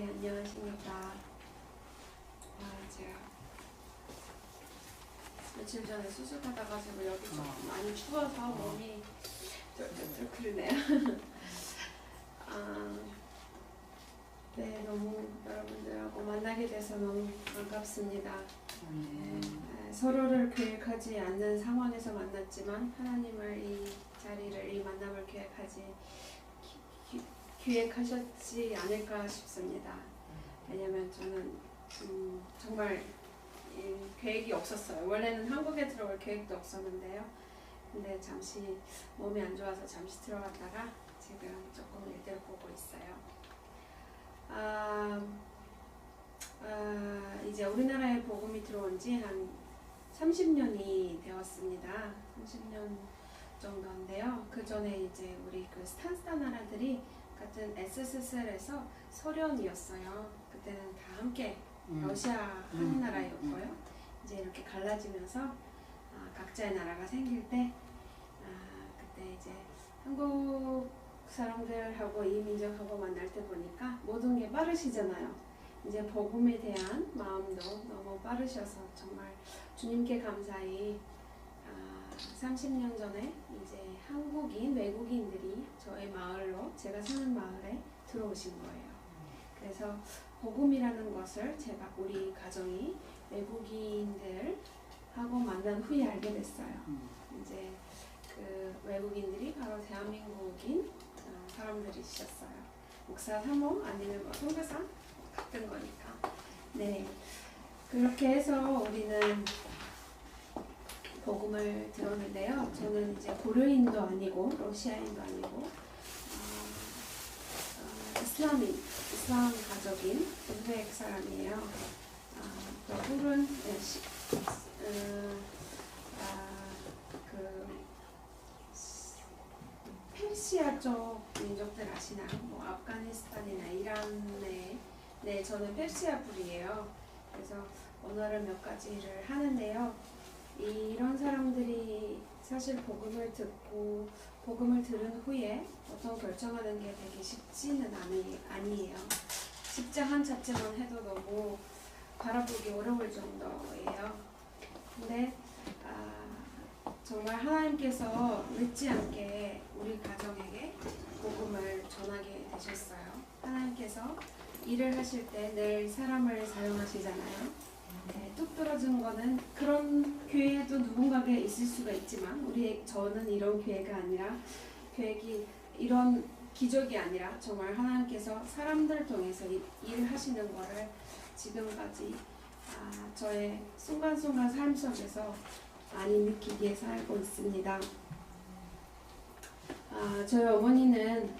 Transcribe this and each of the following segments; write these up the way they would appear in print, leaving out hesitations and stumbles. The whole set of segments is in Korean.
네, 안녕하십니까. 제가 며칠 전에 수술 받아가지고 여기 좀 많이 추워서 몸이 쫄쫄쫄 그러네요. 네, 너무 여러분들하고 만나게 돼서 너무 반갑습니다. 서로를 계획하지 않는 상황에서 만났지만 하나님을 이 자리를, 이 만남을 기획하셨지 않을까 싶습니다. 왜냐면 저는 정말 계획이 없었어요. 원래는 한국에 들어올 계획도 없었는데요. 근데 잠시 몸이 안 좋아서 잠시 들어갔다가 지금 조금 일들 보고 있어요. 이제 우리나라에 복음이 들어온 지 한 30년이 되었습니다. 30년 정도인데요. 그 전에 이제 우리 그 스탄스타 나라들이 같은 SSSR에서 소련이었어요. 그때는 다 함께 러시아 한 나라였고요. 이제 이렇게 갈라지면서 각자의 나라가 생길 때 그때 이제 한국 사람들하고 이 민족하고 만날 때 보니까 모든 게 빠르시잖아요. 이제 복음에 대한 마음도 너무 빠르셔서 정말 주님께 감사히 30년 전에 이제 한국인, 외국인들이 저의 마을로, 제가 사는 마을에 들어오신 거예요. 그래서 복음이라는 것을 제가 우리 가정이 외국인들하고 만난 후에 알게 됐어요. 이제 그 외국인들이 바로 대한민국인 사람들이셨어요. 목사, 사모 아니면 뭐 선교사 같은 거니까. 네, 그렇게 해서 우리는 복음을 들었는데요. 저는 이제 고려인도 아니고 러시아인도 아니고 이슬람 가족인 우즈벡 사람이에요. 또 훌은 페르시아 쪽 민족들 아시나요? 뭐 아프가니스탄이나 이란에 네, 저는 페르시아 불이에요. 그래서 언어를 몇 가지를 하는데요. 이런 사람들이 사실 복음을 듣고 복음을 들은 후에 어떤 결정하는 게 되게 쉽지는 아니에요. 십자한 자체만 해도 너무 바라보기 어려울 정도예요. 근데 정말 하나님께서 늦지 않게 우리 가정에게 복음을 전하게 되셨어요. 하나님께서 일을 하실 때 늘 사람을 사용하시잖아요. 네, 뚝 떨어진 거는 그런 기회도 누군가에게 있을 수가 있지만 저는 이런 기회가 아니라 이런 기적이 아니라 정말 하나님께서 사람들 통해서 일을 하시는 거를 지금까지 저의 순간순간 삶 속에서 많이 느끼기에 살고 있습니다. 저희 어머니는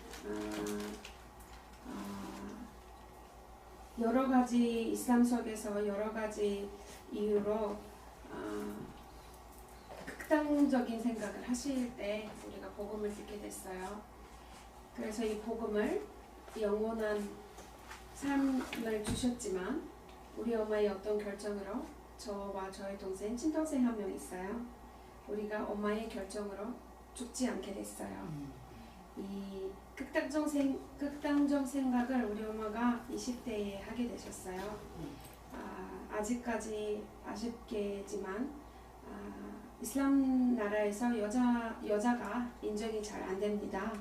여러 가지 이슬람 속에서 여러 가지 이유로 극단적인 생각을 하실 때 우리가 복음을 듣게 됐어요. 그래서 이 복음을 영원한 삶을 주셨지만 우리 엄마의 어떤 결정으로 저와 저의 동생, 친동생 한 명 있어요. 우리가 엄마의 결정으로 죽지 않게 됐어요. 이 극단적 생각을 우리 엄마가 20대에 하게 되셨어요. 아직까지 아쉽게지만 이슬람 나라에서 여자가 인정이 잘 안 됩니다.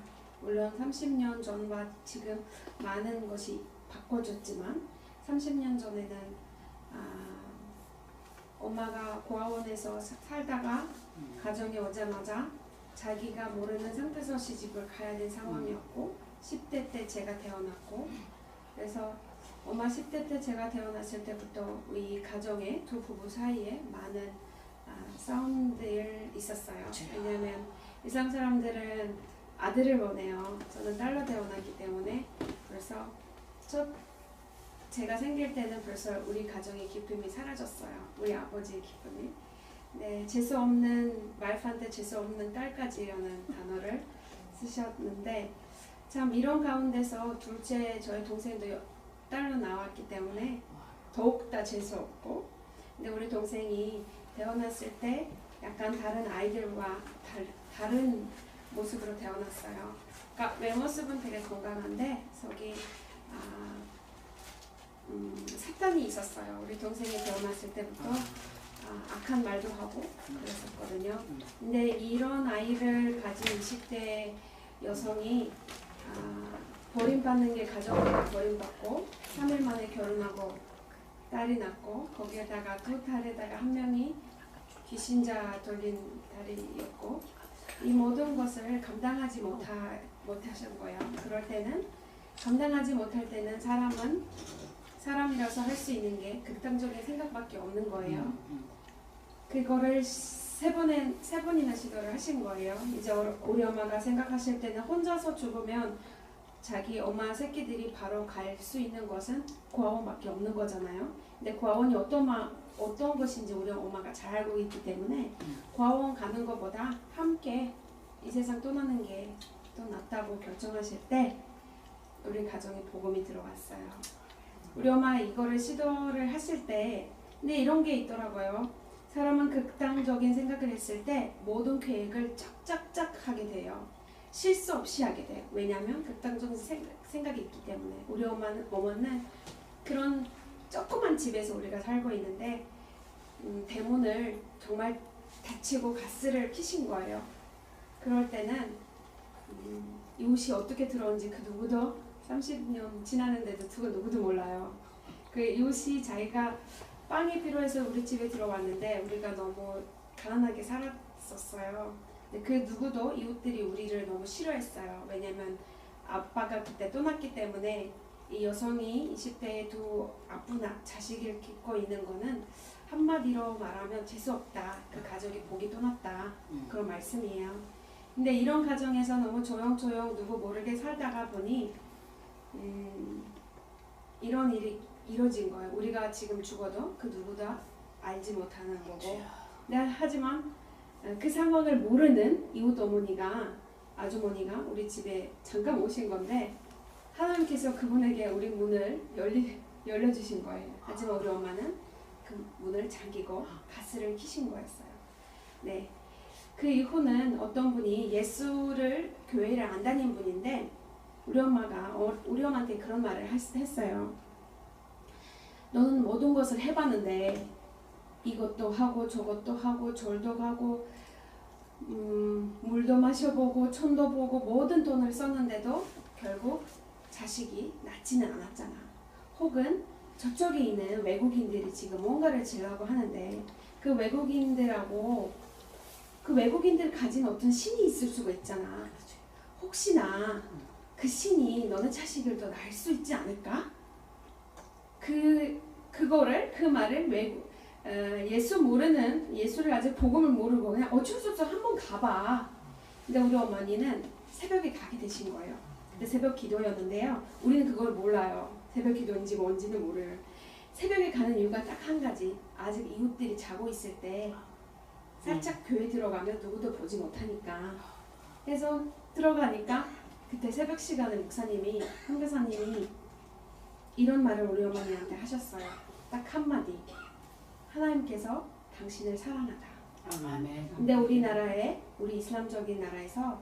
물론 30년 전과 지금 많은 것이 바꿔졌지만 30년 전에는 엄마가 고아원에서 살다가 가정에 오자마자 자기가 모르는 상태에서 시집을 가야 된 상황이었고 10대 때 제가 태어났고 그래서 엄마 10대 때 제가 태어났을 때부터 이 가정의 두 부부 사이에 많은 싸움들이 있었어요. 왜냐하면 이슬람 사람들은 아들을 원해요. 저는 딸로 태어났기 때문에 벌써 제가 생길 때는 벌써 우리 가정의 기쁨이 사라졌어요. 우리 아버지의 기쁨이. 네, 말판때 재수 없는 딸까지라는 단어를 쓰셨는데 참 이런 가운데서 둘째 저희 동생도 딸로 나왔기 때문에 더욱더 재수 없고 근데 우리 동생이 태어났을 때 약간 다른 아이들과 다른 모습으로 태어났어요. 그러니까 외모습은 되게 건강한데 속이 사탄이 있었어요. 우리 동생이 태어났을 때부터 악한 말도 하고 그랬었거든요. 근데 이런 아이를 가진 20대 여성이 버림받는 게 가정으로 버림받고 3일 만에 결혼하고 딸이 낳고 거기에다가 두 딸에다가 한 명이 귀신자 돌린 딸이었고 이 모든 것을 감당하지 못하신 거예요. 그럴 때는 감당하지 못할 때는 사람은 사람이라서 할 수 있는 게 극단적인 생각밖에 없는 거예요. 그거를 세 번이나 시도를 하신 거예요. 이제 우리 엄마가 생각하실 때는 혼자서 죽으면 자기 엄마 새끼들이 바로 갈 수 있는 것은 고아원밖에 없는 거잖아요. 근데 고아원이 어떤 것인지 우리 엄마가 잘 알고 있기 때문에 고아원 가는 것보다 함께 이 세상 떠나는 게 더 낫다고 결정하실 때 우리 가정에 복음이 들어왔어요. 우리 엄마 이거를 시도를 하실 때 근데 이런 게 있더라고요. 사람은 극단적인 생각을 했을 때 모든 계획을 짝짝짝 하게 돼요. 실수 없이 하게 돼요. 왜냐하면 극단적인 생각이 있기 때문에. 우리 어머니는 그런 조그만 집에서 우리가 살고 있는데 대문을 정말 닫히고 가스를 켜신 거예요. 그럴 때는 이웃이 어떻게 들어온지 그 누구도 30년 지났는데도 누구도 몰라요. 그 이웃이 자기가 빵이 필요해서 우리 집에 들어왔는데 우리가 너무 가난하게 살았었어요. 근데 그 누구도 이웃들이 우리를 너무 싫어했어요. 왜냐면 아빠가 그때 떠났기 때문에 이 여성이 20대에 두 아픈 자식을 키우고 있는 거는 한마디로 말하면 재수없다. 그 가족이 복이 떠났다. 그런 말씀이에요. 근데 이런 가정에서 너무 조용조용 누구 모르게 살다가 보니 이런 일이 이뤄진 거예요. 우리가 지금 죽어도 그 누구도 알지 못하는 거고. 하지만 그 상황을 모르는 이웃 어머니가 아주머니가 우리 집에 잠깐 오신 건데 하나님께서 그분에게 우리 문을 열려주신 거예요. 하지만 우리 엄마는 그 문을 잠기고 가스를 켜신 거였어요. 네. 그 이후는 어떤 분이 예수를 교회를 안 다닌 분인데 우리 엄마가 우리 엄마한테 그런 말을 했어요. 너는 모든 것을 해봤는데 이것도 하고 저것도 하고 절도 가고 물도 마셔보고 천도 보고 모든 돈을 썼는데도 결국 자식이 낳지는 않았잖아. 혹은 저쪽에 있는 외국인들이 지금 뭔가를 지으려고 하는데 그 외국인들 가진 어떤 신이 있을 수가 있잖아. 혹시나 그 신이 너네 자식을 더 낳을 수 있지 않을까? 그 말을 예수를 아직 복음을 모르고 그냥 어쩔 수 없어 한번 가봐. 근데 우리 어머니는 새벽에 가게 되신 거예요. 근데 새벽 기도였는데요. 우리는 그걸 몰라요. 새벽 기도인지 뭔지는 모르요. 새벽에 가는 이유가 딱 한 가지. 아직 이웃들이 자고 있을 때 살짝 교회 들어가면 누구도 보지 못하니까. 그래서 들어가니까 그때 새벽 시간에 목사님이 선교사님이 이런 말을 우리 어머니한테 하셨어요. 딱 한마디. 하나님께서 당신을 사랑하다. 아멘. 근데 우리 이슬람적인 나라에서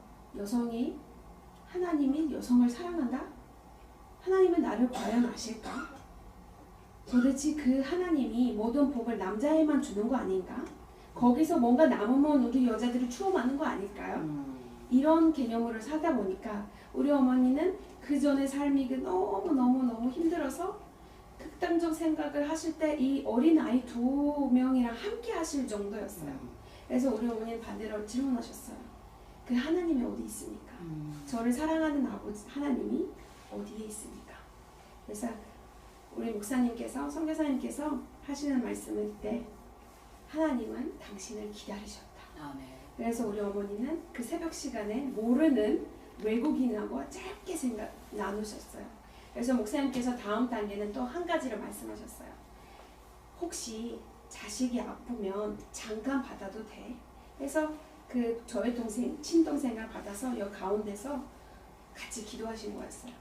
하나님이 여성을 사랑한다? 하나님은 나를 과연 아실까? 도대체 그 하나님이 모든 복을 남자에만 주는 거 아닌가? 거기서 뭔가 남으면 우리 여자들이 추워 맞는 거 아닐까요? 이런 개념으로 살다 보니까 우리 어머니는 그 전의 삶이 너무 힘들어서 극단적 생각을 하실 때 이 어린 아이 2명이랑 함께 하실 정도였어요. 그래서 우리 어머니는 반대로 질문하셨어요. 그 하나님이 어디 있습니까? 저를 사랑하는 아버지 하나님이 어디에 있습니까? 그래서 우리 목사님께서 선교사님께서 하시는 말씀일 때 하나님은 당신을 기다리셨다. 아멘. 그래서 우리 어머니는 그 새벽 시간에 모르는 외국인하고 짧게 나누셨어요. 그래서 목사님께서 다음 단계는 또 한 가지를 말씀하셨어요. 혹시 자식이 아프면 잠깐 받아도 돼? 그래서 저희 친동생을 받아서 여 가운데서 같이 기도하신 거였어요.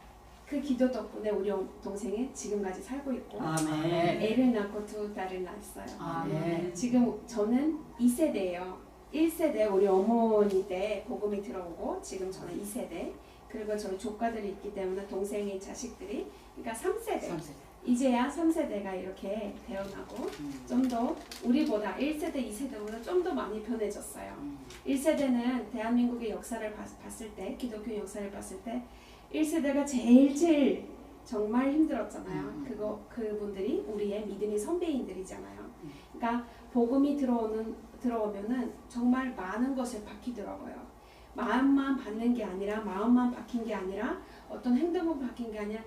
그 기도 덕분에 우리 동생이 지금까지 살고 있고 아멘. 애를 낳고 2딸을 낳았어요. 아멘. 지금 저는 2세대예요. 1세대 우리 어머니 때 복음이 들어오고 지금 저는 2세대 그리고 저희 조카들이 있기 때문에 동생의 자식들이 그러니까 3세대 이제야 3세대가 이렇게 태어나고 좀 더 우리보다 1세대, 2세대보다 좀 더 많이 변해졌어요. 1세대는 대한민국의 역사를 봤을 때, 기독교 역사를 봤을 때 1세대가 제일 정말 힘들었잖아요. 그분들이 우리의 믿음의 선배인들이잖아요. 그러니까 복음이 들어오면은 정말 많은 것을 바뀌더라고요. 마음만 받는 게 아니라, 마음만 바뀐 게 아니라, 어떤 행동만 바뀐 게 아니라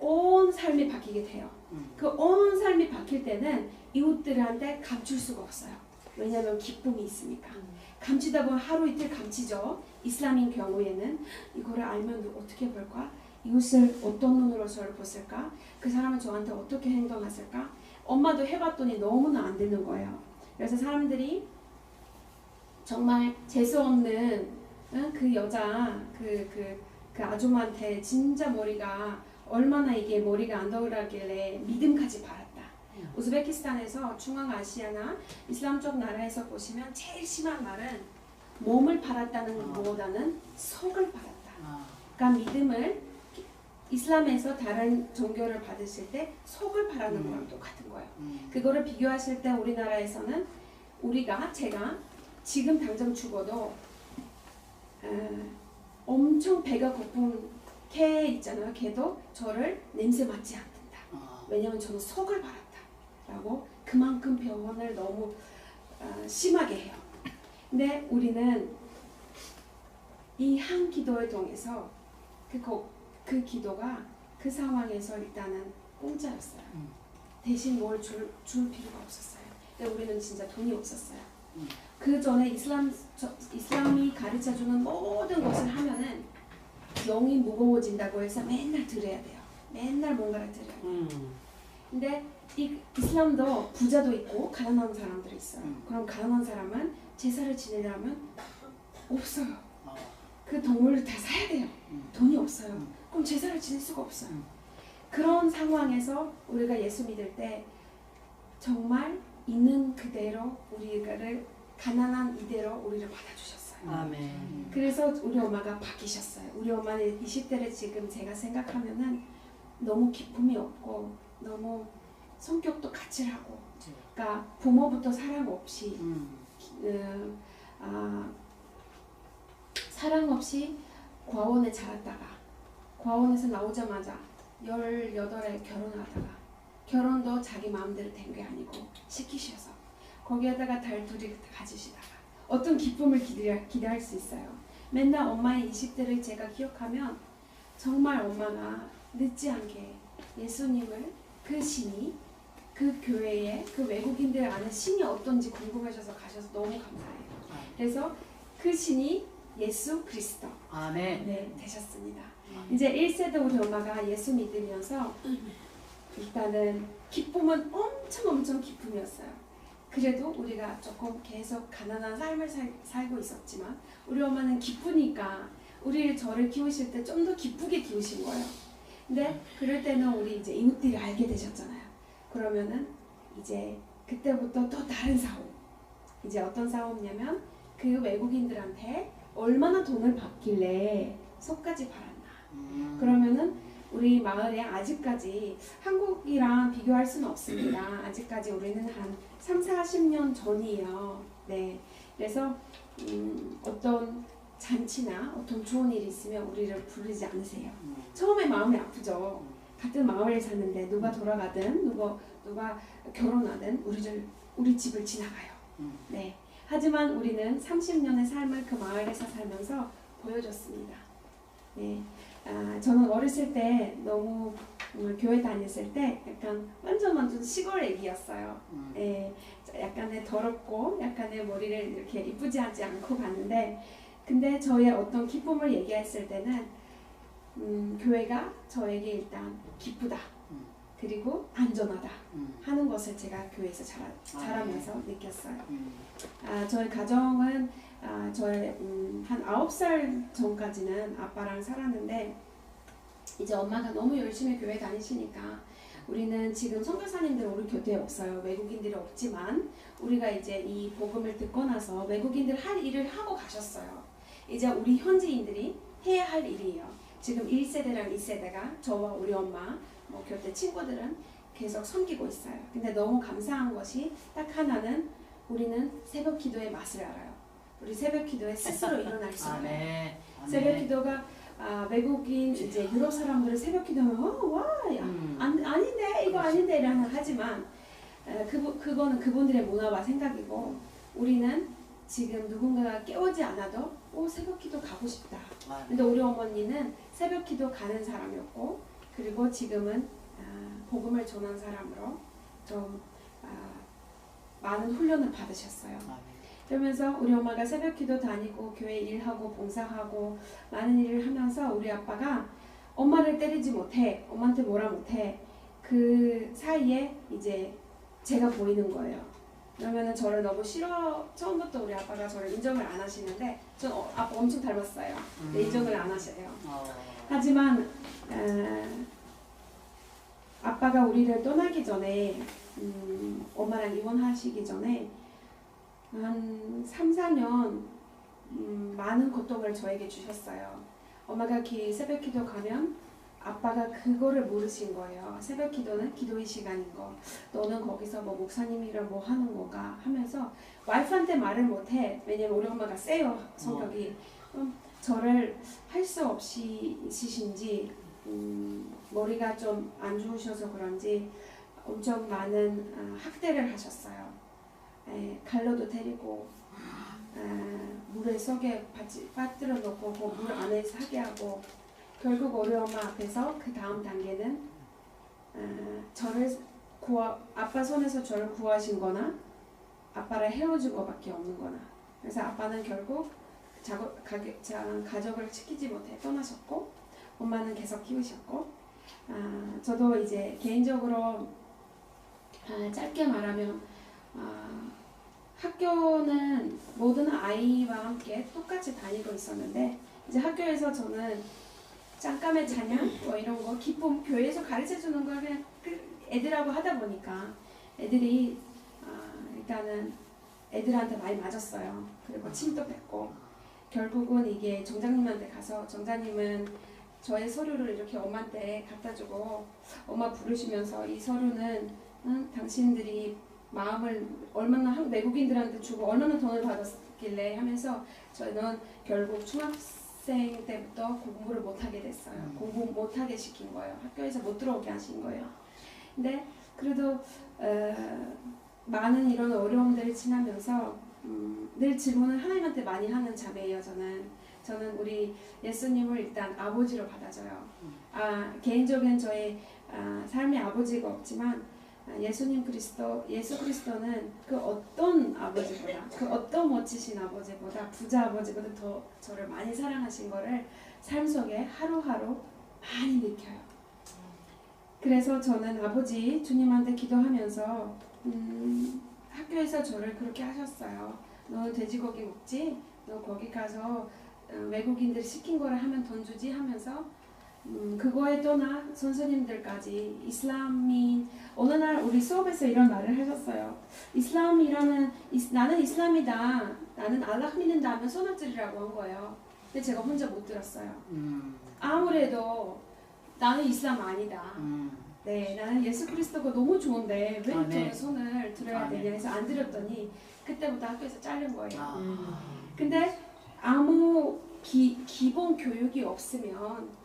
온 삶이 바뀌게 돼요. 그 온 삶이 바뀔 때는 이웃들한테 감출 수가 없어요. 왜냐하면 기쁨이 있으니까. 감추다 보면 하루 이틀 감추죠. 이슬람인 경우에는 이거를 알면 어떻게 볼까? 이웃을 어떤 눈으로 저를 봤을까? 그 사람은 저한테 어떻게 행동했을까? 엄마도 해봤더니 너무나 안 되는 거예요. 그래서 사람들이 정말 재수없는 그 여자 그 아줌마한테 진짜 머리가 얼마나 이게 머리가 안 돌아가길래 믿음까지 바랐다. 우즈베키스탄에서 중앙아시아나 이슬람 쪽 나라에서 보시면 제일 심한 말은 몸을 팔았다는 것보다는 속을 팔았다. 그러니까 믿음을 이슬람에서 다른 종교를 받으실 때 속을 팔아는 거랑 똑같은 거예요. 그거를 비교하실 때 우리나라에서는 제가 지금 당장 죽어도 엄청 배가 고픈 개 있잖아요. 걔도 저를 냄새 맡지 않는다. 왜냐면 저는 속을 팔았다라고 그만큼 병원을 너무 심하게 해요. 근데 우리는 이 한 기도를 통해서 그 기도가 그 상황에서 일단은 공짜였어요. 대신 뭘 줄 필요가 없었어요. 근데 우리는 진짜 돈이 없었어요. 그 전에 이슬람이 가르쳐주는 모든 것을 하면은 영이 무거워진다고 해서 맨날 드려야 돼요. 맨날 뭔가를 드려야 돼요. 근데 이 이슬람도 부자도 있고 가난한 사람들이 있어요. 그럼 가난한 사람은 제사를 지내려면 없어요. 그 동물을 다 사야 돼요. 돈이 없어요. 그럼 제사를 지낼 수가 없어요. 그런 상황에서 우리가 예수 믿을 때 정말 있는 그대로 우리를 가난한 이대로 우리를 받아주셨어요. 아멘. 그래서 우리 엄마가 바뀌셨어요. 우리 엄마는 20대를 지금 제가 생각하면은 너무 기쁨이 없고 너무 성격도 까칠하고, 그러니까 부모부터 사랑 없이 사랑 없이 과원에 자랐다가 과원에서 나오자마자 18에 결혼하다가 결혼도 자기 마음대로 된 게 아니고 시키셔서 거기에다가 달 둘이 가지시다가 어떤 기쁨을 기대할 수 있어요. 맨날 엄마의 20대를 제가 기억하면 정말 엄마가 늦지 않게 예수님을 그 신이 그 교회에 그 외국인들 아는 신이 어떤지 궁금해져서 가셔서 너무 감사해요. 그래서 그 신이 예수 그리스도 아멘. 네, 되셨습니다. 이제 1세대 우리 엄마가 예수 믿으면서 일단은 기쁨은 엄청 기쁨이었어요. 그래도 우리가 조금 계속 가난한 삶을 살고 있었지만 우리 엄마는 기쁘니까 저를 키우실 때 좀 더 기쁘게 키우신 거예요. 근데 그럴 때는 우리 이제 이웃들이 알게 되셨잖아요. 그러면은 이제 그때부터 또 다른 싸움. 이제 어떤 싸움이냐면 그 외국인들한테 얼마나 돈을 받길래 속까지 팔았나. 그러면은 우리 마을에 아직까지 한국이랑 비교할 수는 없습니다. 아직까지 우리는 한 30-40년 전이에요. 네. 그래서 어떤 잔치나 어떤 좋은 일이 있으면 우리를 부르지 않으세요. 처음에 마음이 아프죠. 같은 마을에 사는데 누가 돌아가든 누가 결혼하든 우리 집을 지나가요. 네. 하지만 우리는 30년의 삶을 그 마을에서 살면서 보여줬습니다. 네. 저는 어렸을 때 너무 교회 다녔을 때 약간 완전 시골 애기였어요. 예, 약간의 더럽고 약간의 머리를 이렇게 이쁘지 않고 갔는데, 근데 저의 어떤 기쁨을 얘기했을 때는 교회가 저에게 일단 기쁘다, 그리고 안전하다 하는 것을 제가 교회에서 자라면서 느꼈어요. 저희 가정은 저의 한 9살 전까지는 아빠랑 살았는데, 이제 엄마가 너무 열심히 교회 다니시니까 우리는 지금 선교사님들 우리 교회에 없어요. 외국인들이 없지만 우리가 이제 이 복음을 듣고 나서 외국인들 할 일을 하고 가셨어요. 이제 우리 현지인들이 해야 할 일이에요. 지금 1세대랑 2세대가 저와 우리 엄마, 교대 친구들은 계속 섬기고 있어요. 근데 너무 감사한 것이 딱 하나는 우리는 새벽 기도의 맛을 알아요. 우리 새벽 기도에 스스로 일어날 수 있어요. 새벽 기도가 외국인 이제 유럽 사람들은 새벽 기도하면 아닌데 이거 아닌데 이러는 하지만 그거는 그분들의 문화와 생각이고 우리는 지금 누군가가 깨우지 않아도 새벽 기도 가고 싶다. 근데 우리 어머니는 새벽 기도 가는 사람이었고 그리고 지금은 복음을 전한 사람으로 좀 많은 훈련을 받으셨어요. 그러면서 우리 엄마가 새벽 기도 다니고 교회 일하고 봉사하고 많은 일을 하면서 우리 아빠가 엄마를 때리지 못해, 엄마한테 뭐라 못해. 그 사이에 이제 제가 보이는 거예요. 그러면은 저를 너무 싫어. 처음부터 우리 아빠가 저를 인정을 안 하시는데 전 아빠 엄청 닮았어요. 근데 인정을 안 하셔요. 하지만 아빠가 우리를 떠나기 전에 엄마랑 이혼하시기 전에 한 3, 4년 많은 고통을 저에게 주셨어요. 엄마가 새벽 기도 가면 아빠가 그거를 모르신 거예요. 새벽 기도는 기도의 시간인 거. 너는 거기서 뭐 목사님이랑 뭐 하는 건가 하면서 와이프한테 말을 못해. 왜냐면 우리 엄마가 세요 성격이. 저를 할 수 없이 있으신지 머리가 좀 안 좋으셔서 그런지 엄청 많은 학대를 하셨어요. 갈로도 때리고 물에 속에 빠뜨려 놓고 그 물 안에 사게 하고 결국 우리 엄마 앞에서 그 다음 단계는 저를 아빠 손에서 저를 구하신 거나 아빠를 헤어진 거밖에 없는 거나. 그래서 아빠는 결국 가족을 지키지 못해 떠나셨고 엄마는 계속 키우셨고 저도 이제 개인적으로 짧게 말하면 학교는 모든 아이와 함께 똑같이 다니고 있었는데 이제 학교에서 저는 잠깐의 찬양 뭐 이런 거 기쁨 교회에서 가르쳐주는 걸 그냥 애들하고 하다 보니까 애들이 일단은 애들한테 많이 맞았어요. 그리고 침도 뱉고 결국은 이게 정장님한테 가서 정장님은 저의 서류를 이렇게 엄마한테 갖다주고 엄마 부르시면서 이 서류는 당신들이 마음을 얼마나 외국인들한테 주고 얼마나 돈을 받았길래 하면서 저는 결국 중학생 때부터 공부를 못하게 됐어요. 공부 못하게 시킨 거예요. 학교에서 못 들어오게 하신 거예요. 근데 그래도 많은 이런 어려움들을 지나면서 늘 질문을 하나님한테 많이 하는 자매예요. 저는 우리 예수님을 일단 아버지로 받아줘요. 개인적인 저의 삶의 아버지가 없지만 예수 그리스도는 그 어떤 아버지보다 그 어떤 멋지신 아버지보다 부자 아버지보다 더 저를 많이 사랑하신 거를 삶 속에 하루하루 많이 느껴요. 그래서 저는 아버지 주님한테 기도하면서 학교에서 저를 그렇게 하셨어요. 너 돼지고기 먹지? 너 거기 가서 외국인들 시킨 거를 하면 돈 주지 하면서 그거에 떠나 선생님들까지 이슬람이 어느 날 우리 수업에서 이런 말을 하셨어요. 나는 이슬람이다. 나는 알라 믿는다 하면 손업질이라고 한 거예요. 근데 제가 혼자 못 들었어요. 아무래도 나는 이슬람 아니다. 네, 나는 예수 그리스도가 너무 좋은데 왜 저는 손을 들어야 되냐 해서 안 들었더니 그때부터 학교에서 잘린 거예요. 근데 아무 기본 교육이 없으면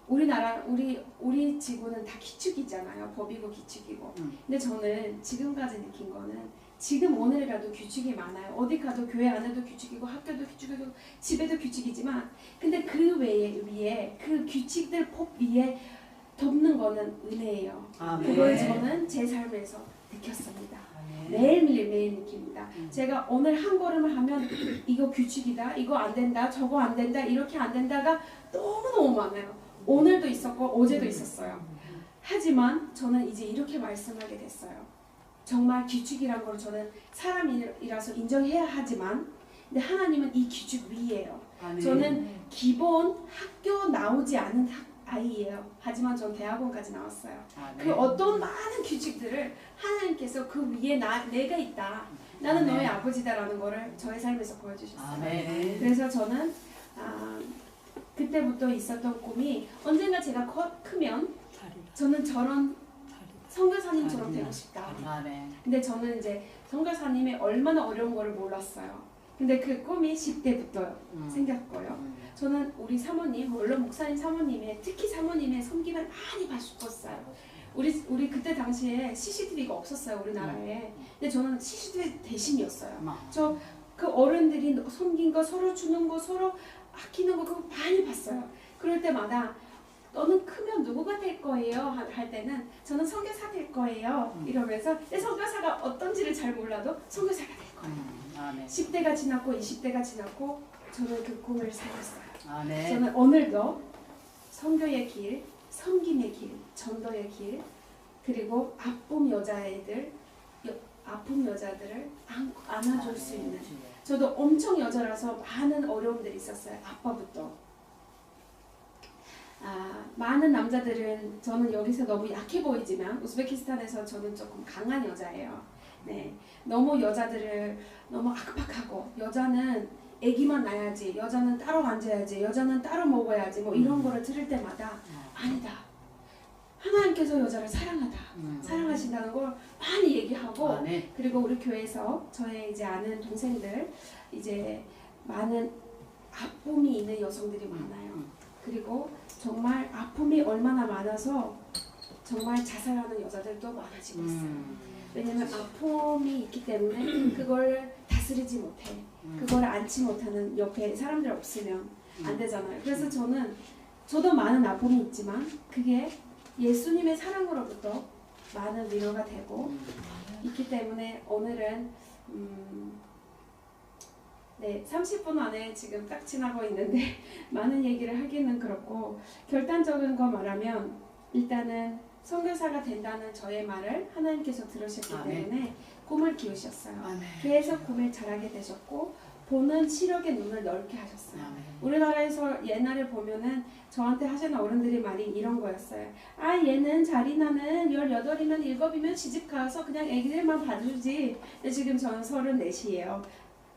우리 지구는 다 규칙이잖아요. 법이고 규칙이고. 근데 저는 지금까지 느낀 거는 지금 오늘이라도 규칙이 많아요. 어디 가도 교회 안에도 규칙이고 학교도 규칙이고 집에도 규칙이지만 근데 그 위에 그 규칙들 법 위에 덮는 거는 은혜예요. 그걸 저는 제 삶에서 느꼈습니다. 매일매일 느낍니다. 제가 오늘 한 걸음을 하면 이거 규칙이다, 이거 안 된다, 저거 안 된다, 이렇게 안 된다가 너무너무 많아요. 오늘도 있었고 어제도 있었어요. 하지만 저는 이제 이렇게 말씀하게 됐어요. 정말 규칙이란 걸 저는 사람이라서 인정해야 하지만 근데 하나님은 이 규칙 위에요. 저는 기본 학교 나오지 않은 아이예요. 하지만 전 대학원까지 나왔어요. 그 어떤 많은 규칙들을 하나님께서 그 위에 내가 있다. 나는 너의 아버지다라는 거를 저의 삶에서 보여주셨어요. 그래서 저는 그때부터 있었던 꿈이 언젠가 제가 크면 저는 저런 선교사님처럼 되고 싶다. 아, 네. 근데 저는 이제 선교사님이 얼마나 어려운 거를 몰랐어요. 근데 그 꿈이 10대부터 생겼고요. 저는 우리 사모님, 물론 목사님 사모님의, 특히 사모님의 섬김을 많이 받았어요. 우리 그때 당시에 CCTV가 없었어요, 우리나라에. 근데 저는 CCTV 대신이었어요. 저 그 어른들이 섬긴 거, 서로 주는 거, 서로 아끼는 거 그거 많이 봤어요. 그럴 때마다 너는 크면 누구가 될 거예요? 할 때는 저는 선교사 될 거예요. 이러면서 내 선교사가 어떤지를 잘 몰라도 선교사가 될 거예요. 아, 네. 10대가 지났고 20대가 지났고 저는 그 꿈을 살았어요. 아, 네. 저는 오늘도 선교의 길, 섬김의 길, 전도의 길, 그리고 아픈 여자들을 안아줄 수 있는. 저도 엄청 여자라서 많은 어려움들이 있었어요. 아빠부터. 많은 남자들은 저는 여기서 너무 약해 보이지만 우즈베키스탄에서 저는 조금 강한 여자예요. 네, 너무 여자들을 너무 악박하고 여자는 아기만 낳아야지, 여자는 따로 앉아야지, 여자는 따로 먹어야지 뭐 이런 거를 들을 때마다 아니다. 하나님께서 여자를 사랑하신다는 걸 많이 얘기하고 아, 네. 그리고 우리 교회에서 저의 이제 아는 동생들 이제 많은 아픔이 있는 여성들이 많아요. 그리고 정말 아픔이 얼마나 많아서 정말 자살하는 여자들도 많아지고 있어요. 왜냐면 아픔이 있기 때문에 그걸 다스리지 못해. 그걸 안지 못하는 옆에 사람들 없으면 안 되잖아요. 그래서 저도 많은 아픔이 있지만 그게 예수님의 사랑으로부터 많은 위로가 되고 있기 때문에 오늘은 네, 30분 안에 지금 딱 지나고 있는데 많은 얘기를 하기는 그렇고 결단적인 거 말하면 일단은 선교사가 된다는 저의 말을 하나님께서 들으셨기 때문에 꿈을 키우셨어요. 계속 꿈을 잘하게 되셨고 보는 시력의 눈을 넓게 하셨어요. 우리나라에서 옛날에 보면은 저한테 하시는 어른들이 말이 이런 거였어요. 얘는 자리나는 18이면 7이면 시집가서 그냥 애기들만 봐주지. 근데 지금 저는 34이에요.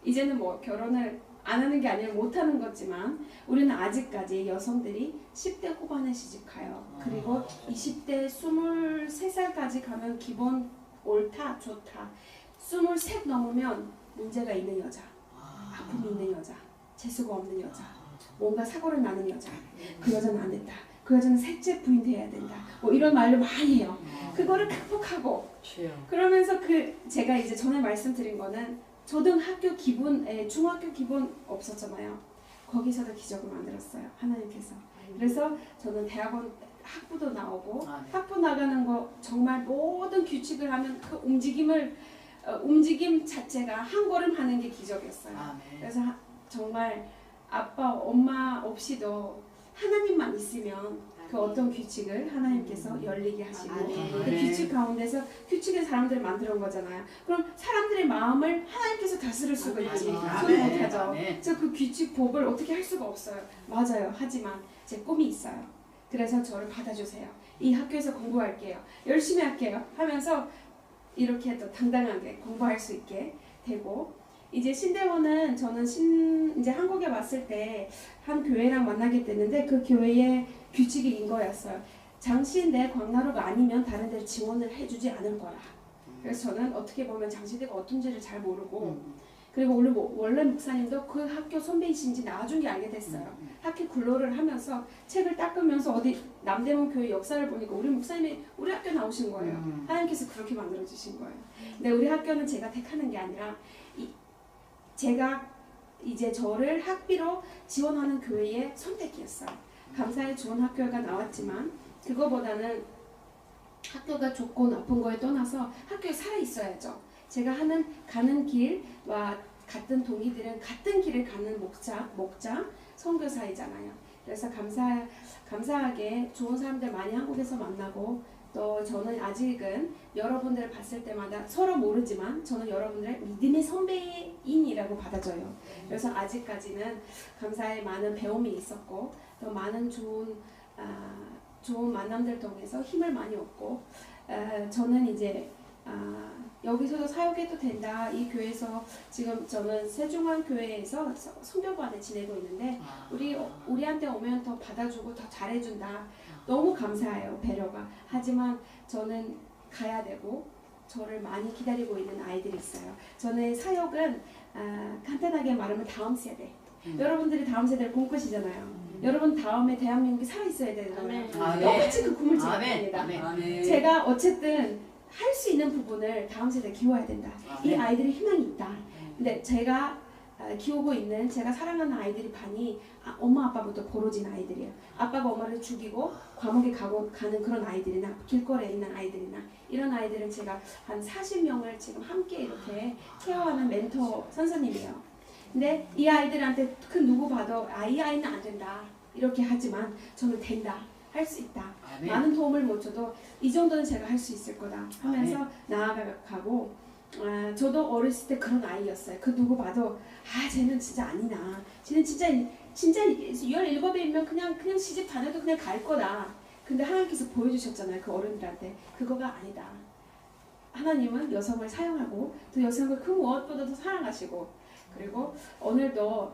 이제는 뭐 결혼을 안 하는 게 아니라 못 하는 거지만 우리는 아직까지 여성들이 10대 후반에 시집가요. 그리고 20대 23살까지 가면 기본 옳다, 좋다. 23 넘으면 문제가 있는 여자. 아픔이 있는 여자, 재수가 없는 여자, 뭔가 사고를 나는 여자, 그 여자는 안 된다. 그 여자는 셋째 부인 돼야 된다. 뭐 이런 말을 많이 해요. 그거를 극복하고 그러면서 제가 이제 전에 말씀드린 거는 초등학교 기본, 중학교 기본 없었잖아요. 거기서도 기적을 만들었어요. 하나님께서. 그래서 저는 대학원 학부도 나오고 학부 나가는 거 정말 모든 규칙을 하면 그 움직임 자체가 한 걸음 하는 게 기적이었어요. 그래서 정말 아빠, 엄마 없이도 하나님만 있으면 그 어떤 규칙을 하나님께서 열리게 하시고 그 규칙 가운데서 규칙의 사람들을 만들어 온 거잖아요. 그럼 사람들의 마음을 하나님께서 다스릴 수가 있지. 손 못하죠. 그래서 그 규칙 법을 어떻게 할 수가 없어요. 맞아요. 하지만 제 꿈이 있어요. 그래서 저를 받아주세요. 이 학교에서 공부할게요. 열심히 할게요. 하면서 이렇게 또 당당하게 공부할 수 있게 되고 이제 신대원은 저는 이제 한국에 왔을 때 한 교회랑 만나게 됐는데 그 교회의 규칙이 이거였어요. 당신 내 광나루가 아니면 다른 데를 지원을 해주지 않을 거라. 그래서 저는 어떻게 보면 장시대가 어떤지를 잘 모르고 그리고 원래 목사님도 그 학교 선배이신지 나중에 알게 됐어요. 학교 근로를 하면서 책을 닦으면서 어디 남대문 교회 역사를 보니까 우리 목사님이 우리 학교 나오신 거예요. 하나님께서 그렇게 만들어주신 거예요. 근데 우리 학교는 제가 택하는 게 아니라 제가 이제 저를 학비로 지원하는 교회의 선택이었어요. 감사히 좋은 학교가 나왔지만 그거보다는 학교가 좋고 나쁜 거에 떠나서 학교에 살아 있어야죠. 제가 가는 길과 같은 동기들은 같은 길을 가는 목자, 선교사이잖아요. 그래서 감사하게 좋은 사람들 많이 한국에서 만나고 또 저는 아직은 여러분들을 봤을 때마다 서로 모르지만 저는 여러분들의 믿음의 선배인이라고 받아줘요. 그래서 아직까지는 감사히 많은 배움이 있었고 또 많은 좋은 만남들 통해서 힘을 많이 얻고 저는 이제 여기서도 사역해도 된다. 이 교회에서 지금 저는 세종환교회에서 선교반에 지내고 있는데 우리한테 오면 더 받아주고 더 잘해준다. 너무 감사해요. 배려가. 하지만 저는 가야 되고 저를 많이 기다리고 있는 아이들이 있어요. 저는 사역은 간단하게 말하면 다음 세대. 여러분들이 다음 세대를 꿈꾸시잖아요. 여러분 다음에 대한민국이 살아있어야 되잖아요. 똑같이 그 꿈을 제가 꿉니다. 제가 어쨌든 할 수 있는 부분을 다음 세대에 키워야 된다. 이 아이들이 희망이 있다. 근데 제가 키우고 있는 제가 사랑하는 아이들이 반이 엄마 아빠부터 벌어진 아이들이에요. 아빠가 엄마를 죽이고 감옥에 가는 그런 아이들이나 길거리에 있는 아이들이나 이런 아이들은 제가 한 40명을 지금 함께 이렇게 케어하는 멘토 선생님이에요. 근데 이 아이들한테 그 누구 봐도 이 아이는 안 된다 이렇게 하지만 저는 된다. 할 수 있다. 많은 도움을 못 줘도 이 정도는 제가 할 수 있을 거다 하면서 나아가고 저도 어렸을 때 그런 아이였어요. 그 누구 봐도 쟤는 진짜 아니나. 쟤는 진짜 17이면 그냥 시집 안 해도 그냥 갈 거다. 근데 하나님께서 보여주셨잖아요. 그 어른들한테. 그거가 아니다. 하나님은 여성을 사용하고 또 여성을 그 무엇보다도 사랑하시고 그리고 오늘도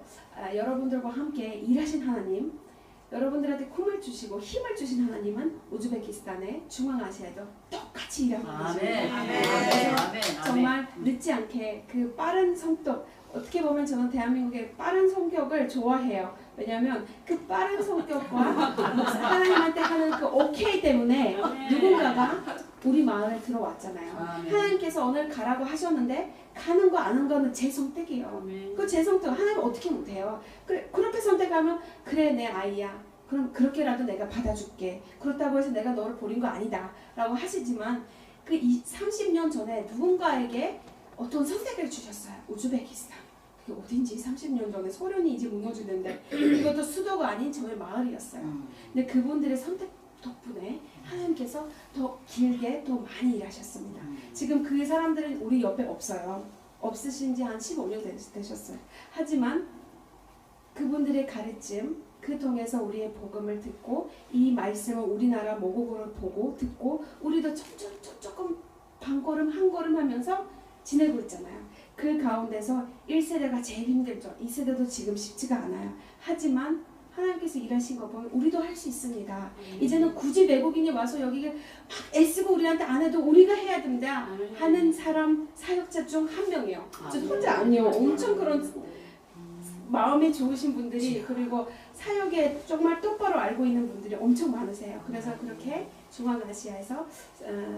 여러분들과 함께 일하신 하나님 여러분들한테 꿈을 주시고 힘을 주신 하나님은 우즈베키스탄의 중앙아시아에도 똑같이 일하고 계십니다. 정말 늦지 않게 그 빠른 성격 어떻게 보면 저는 대한민국의 빠른 성격을 좋아해요. 왜냐하면 그 빠른 성격과 하나님한테 하는 그 오케이 때문에 누군가가 우리 마을에 들어왔잖아요. 하나님께서 오늘 가라고 하셨는데 가는 거 아는 거는 제 선택이에요. 그 제 선택 하나님 어떻게 못해요. 그렇게 선택하면 그래 내 아이야. 그럼 그렇게라도 내가 받아줄게. 그렇다고 해서 내가 너를 버린 거 아니다 라고 하시지만 그 30년 전에 누군가에게 어떤 선택을 주셨어요. 우즈베키스탄. 그게 어딘지 30년 전에 소련이 이제 무너지는데 이것도 수도가 아닌 저의 마을이었어요. 근데 그분들의 선택 덕분에 하나님께서 더 길게 더 많이 일하셨습니다. 지금 그 사람들은 우리 옆에 없어요. 없으신 지 한 15년 되셨어요. 하지만 그분들의 가르침 그 통해서 우리의 복음을 듣고 이 말씀을 우리나라 모국어를 보고 듣고 우리도 조금 반걸음 한 걸음 하면서 지내고 있잖아요. 그 가운데서 1세대가 제일 힘들죠. 2세대도 지금 쉽지가 않아요. 하지만 하나님께서 일하신 거 보면 우리도 할 수 있습니다. 이제는 굳이 외국인이 와서 여기에 막 애쓰고 우리한테 안 해도 우리가 해야 된다 하는 사람 사역자 중 한 명이에요. 저 혼자 아니에요. 엄청 그런 마음이 좋으신 분들이 그리고 사역에 정말 똑바로 알고 있는 분들이 엄청 많으세요. 그래서 그렇게 중앙아시아에서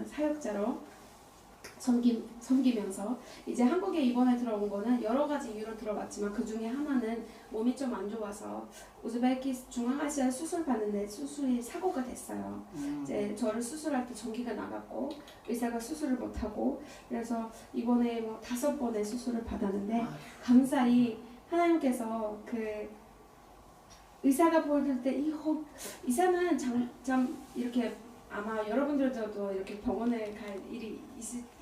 사역자로 섬기면서 이제 한국에 이번에 들어온 거는 여러 가지 이유로 들어왔지만 그 중에 하나는 몸이 좀 안 좋아서 중앙아시아 수술 받는데 수술이 사고가 됐어요. 이제 저를 수술할 때 전기가 나갔고 의사가 수술을 못하고 그래서 이번에 5번의 수술을 받았는데 감사히 하나님께서 그 의사가 보여줄 때 의사는 참 이렇게 아마 여러분들도 이렇게 병원에 갈 일이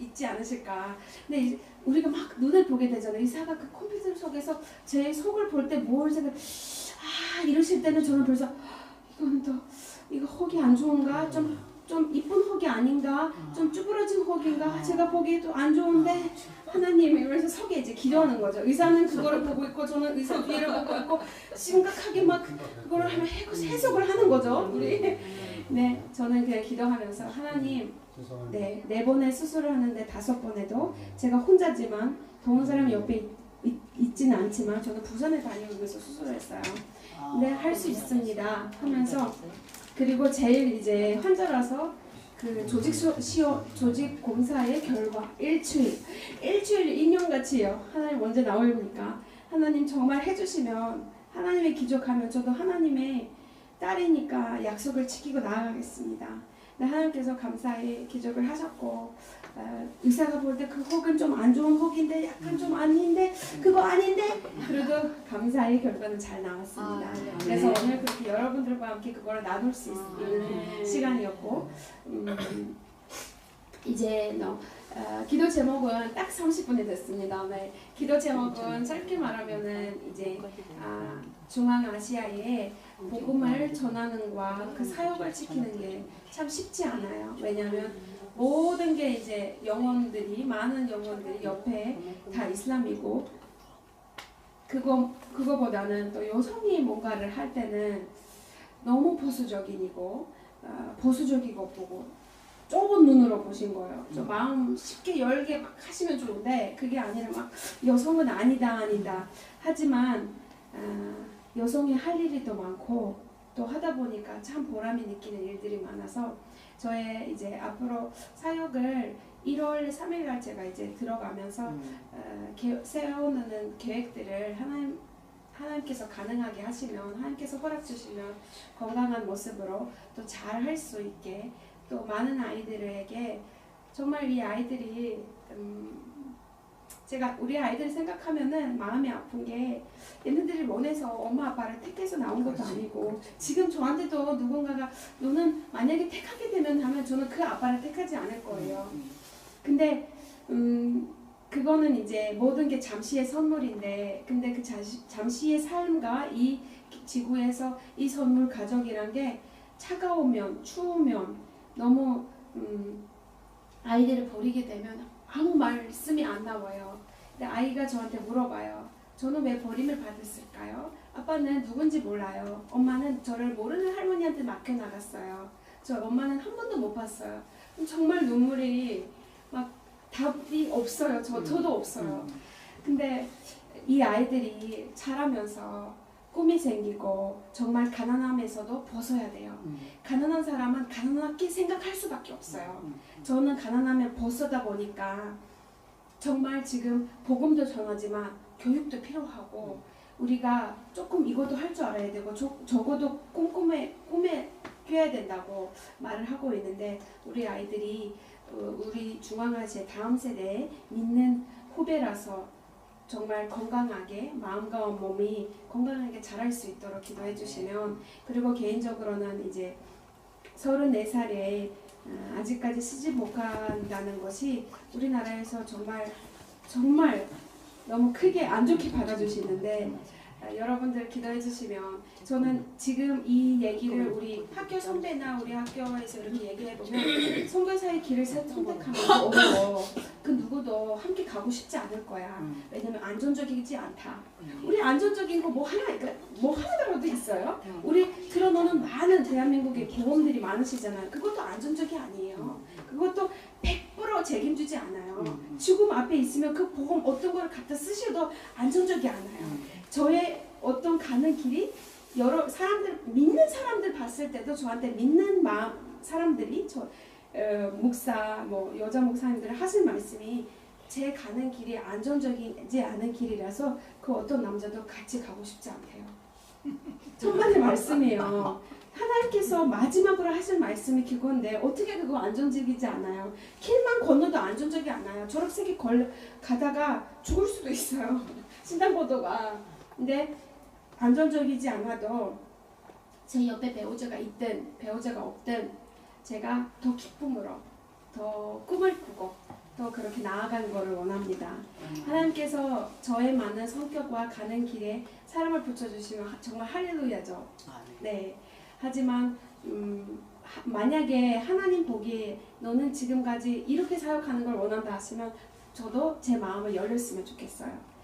있지 않으실까. 근데 이제 우리가 막 눈을 보게 되잖아요. 의사가 그 컴퓨터 속에서 제 속을 볼 때 뭘 생각 이러실 때는 저는 벌써 이건 또 이거 혹이 안 좋은가? 좀 이쁜 혹이 아닌가? 좀 쭈그러진 혹인가? 제가 보기에도 안 좋은데 하나님 이러면서 속에 이제 기도하는 거죠. 의사는 그거를 보고 있고 저는 의사 뒤를 보고 있고 심각하게 막 그거를 하면 해석을 하는 거죠. 우리 네, 저는 그냥 기도하면서 하나님 네 4번의 수술을 하는데 5번에도 제가 혼자지만 더운 사람이 옆에 있지는 않지만 저는 부산에 다니면서 수술을 했어요. 네, 할 수 있습니다 하면서 그리고 제일 이제 환자라서 그 조직 공사의 결과 일주일 2년같이요. 하나님 언제 나올니까 하나님 정말 해주시면 하나님의 기적하면 저도 하나님의 딸이니까 약속을 지키고 나아가겠습니다. 네, 하나님께서 감사히 기적을 하셨고 의사가 볼 때 그 혹은 좀 안 좋은 혹인데 약간 좀 아닌데 그거 아닌데 그래도 감사히 결과는 잘 나왔습니다. 그래서 오늘 그렇게 여러분들과 함께 그거를 나눌 수 있는 시간이었고 이제 기도 제목은 딱 30분이 됐습니다. 네, 기도 제목은 짧게 말하면은 이제 중앙아시아에 복음을 전하는 것과 그 사역을 지키는 게 참 쉽지 않아요. 왜냐하면 모든 게 이제 많은 영혼들이 옆에 다 이슬람이고 그거보다는 또 여성이 뭔가를 할 때는 너무 보수적이고 보고 좁은 눈으로 보신 거예요. 저 마음 쉽게 열게 막 하시면 좋은데 그게 아니라 막 여성은 아니다 하지만 여성이 할 일이 더 많고 또 하다 보니까 참 보람이 느끼는 일들이 많아서 저의 이제 앞으로 사역을 1월 3일날 제가 이제 들어가면서 세워놓는 계획들을 하나님께서 가능하게 하시면 하나님께서 허락 주시면 건강한 모습으로 또 잘 할 수 있게 또 많은 아이들에게 정말 이 아이들이 제가 우리 아이들 생각하면은 마음이 아픈 게 얘네들이 원해서 엄마 아빠를 택해서 나온 것도 아니고 지금 저한테도 누군가가 너는 만약에 택하게 되면 하면 저는 그 아빠를 택하지 않을 거예요. 근데 그거는 이제 모든 게 잠시의 선물인데 근데 그 잠시의 삶과 이 지구에서 이 선물 가족이란 게 차가우면 추우면 너무 아이들을 버리게 되면 아무 말씀이 안 나와요. 근데 아이가 저한테 물어봐요. 저는 왜 버림을 받았을까요? 아빠는 누군지 몰라요. 엄마는 저를 모르는 할머니한테 맡겨나갔어요. 저 엄마는 한 번도 못 봤어요. 정말 눈물이 막 답이 없어요. 저도 없어요. 근데 이 아이들이 자라면서 꿈이 생기고 정말 가난함에서도 벗어야 돼요. 가난한 사람은 가난하게 생각할 수밖에 없어요. 저는 가난하면 벗어다 보니까 정말 지금 복음도 전하지만 교육도 필요하고 우리가 조금 이것도 할 줄 알아야 되고 적어도 꿈에 껴야 된다고 말을 하고 있는데 우리 아이들이 우리 중앙아시아 다음 세대에 믿는 후배라서 정말 건강하게 마음과 몸이 건강하게 자랄 수 있도록 기도해 주시면 그리고 개인적으로는 이제 34살에 아직까지 시집 못 간다는 것이 우리나라에서 정말 너무 크게 안 좋게 받아주시는데 여러분들 기도해 주시면 저는 지금 이 얘기를 우리 학교 선배나 우리 학교에서 이렇게 얘기해 보면 선교사의 길을 선택하면 그 누구도 함께 가고 싶지 않을 거야. 왜냐면 안전적이지 않다. 우리 안전적인 거 뭐 하나라도 있어요. 우리 들어놓는 많은 대한민국의 보험들이 많으시잖아요. 그것도 안전적이 아니에요. 그것도 100% 책임지지 않아요. 죽음 앞에 있으면 그 보험 어떤 걸 갖다 쓰셔도 안전적이 않아요. 저의 어떤 가는 길이 여러 사람들 믿는 사람들 봤을 때도 저한테 믿는 사람들이 목사 여자 목사님들 하실 말씀이 제 가는 길이 안전적이지 않은 길이라서 그 어떤 남자도 같이 가고 싶지 않대요. 천만의 말씀이에요. 하나님께서 마지막으로 하실 말씀이 그건데 어떻게 그거 안전적이지 않아요. 길만 건너도 안전적이 않아요. 초록색이 가다가 죽을 수도 있어요. 신당보도가. 근데 안전적이지 않아도 제 옆에 배우자가 있든 배우자가 없든 제가 더 기쁨으로 더 꿈을 꾸고 더 그렇게 나아가는 것을 원합니다. 하나님께서 저의 많은 성격과 가는 길에 사람을 붙여주시면 정말 할렐루야죠. 네. 하지만 만약에 하나님 보기에 너는 지금까지 이렇게 사역하는 걸 원한다 하시면 저도 제 마음을 열렸으면 좋겠어요.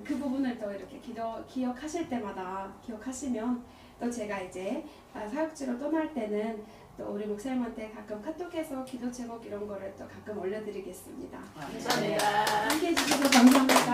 그 부분을 또 이렇게 기억하실 때마다 기억하시면 또 제가 이제 사역지로 떠날 때는 또 우리 목사님한테 가끔 카톡해서 기도 제목 이런 거를 또 가끔 올려드리겠습니다. 감사합니다. 함께 해주셔서 감사합니다.